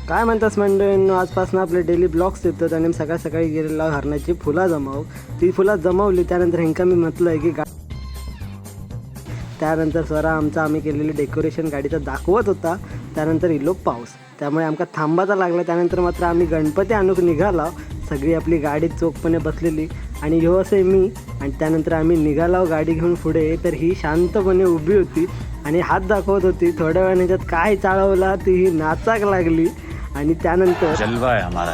काय म्हणतास मंडळींनो, आजपासून आपले डेली ब्लॉग्स येतात आणि सकाळ सकाळी गेलेला हरणाची फुलं जमाव. ती फुलं जमावली त्यानंतर ह्यांका मी म्हटलं आहे की त्यानंतर स्वरा आम्ही केलेली डेकोरेशन गाडीचं दाखवत होता. त्यानंतर इलो पाऊस, त्यामुळे आमका थांबायचा लागला. त्यानंतर मात्र आम्ही गणपती आणूक निघालो. सगळी आपली गाडी चोखपणे बसलेली आणि ह्यो असे मी. आणि त्यानंतर आम्ही निघालो गाडी घेऊन पुढे. तर ही शांतपणे उभी होती आणि हात दाखवत होती. थोड्या वेळाने त्यात काय चाळवला ती ही नाचाक लागली. आणि त्यानंतर जलवा आहे आम्हाला.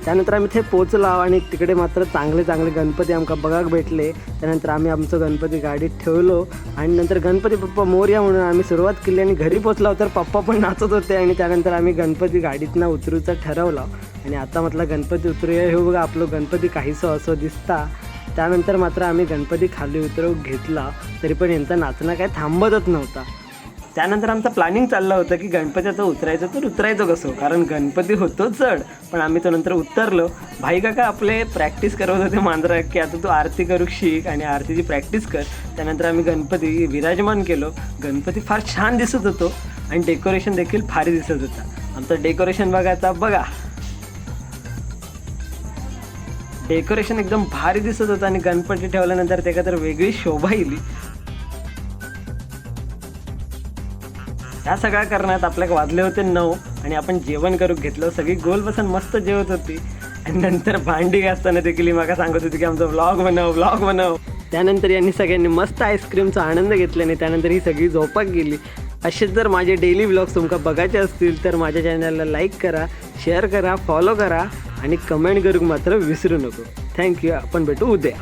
त्यानंतर आम्ही ते पोचलो आणि तिकडे मात्र चांगले चांगले गणपती आमका बघाक भेटले. त्यानंतर आम्ही आमचं गणपती गाडीत ठेवलो आणि नंतर गणपती बाप्पा मोरया म्हणून आम्ही सुरुवात केली. आणि घरी पोचलो तर पप्पा पण नाचत होते. आणि त्यानंतर आम्ही गणपती गाडीतनं उतरूचा ठरवला. आणि आता म्हटलं गणपती उतरूया. हे बघा आपलं गणपती काहीसं असं दिसता. त्यानंतर मात्र आम्ही गणपती खाली उतरवून घेतला. तरी पण यांचा नाचणं काय थांबतच नव्हता. त्यानंतर आमचं प्लॅनिंग चाललं होतं की गणपतीचं उतरायचं कसं, कारण गणपती होतो चढ. पण आम्ही तो नंतर उतरलो. भाई काका आपले प्रॅक्टिस करत होते मांजरा की आता तू आरती करू शिक आणि आरतीची प्रॅक्टिस कर. त्यानंतर आम्ही गणपती विराजमान केलो. गणपती फार छान दिसत होतो आणि डेकोरेशन देखील भारी दिसत होता. आमचं डेकोरेशन बघायचा बघा, डेकोरेशन एकदम भारी दिसत होतं. आणि गणपती ठेवल्यानंतर त्याला तर वेगळी शोभा येईल. ह्या सगळ्या करण्यात आपल्याला वाजले होते 9 आणि आपण जेवण करू घेतलं. सगळी गोल बसून मस्त जेवत होती. आणि नंतर भांडी घासताना देखील मला सांगत होती की आमचा व्लॉग बनव. त्यानंतर यांनी सगळ्यांनी मस्त आईस्क्रीमचा आनंद घेतल्याने त्यानंतर ही सगळी झोपाक गेली. असेच जर माझे डेली व्लॉग्स तुमका बघायचे असतील तर माझ्या चॅनलला लाईक करा, शेअर करा, फॉलो करा आणि कमेंट करूक मात्र विसरू नको. थँक्यू. आपण भेटू उद्या.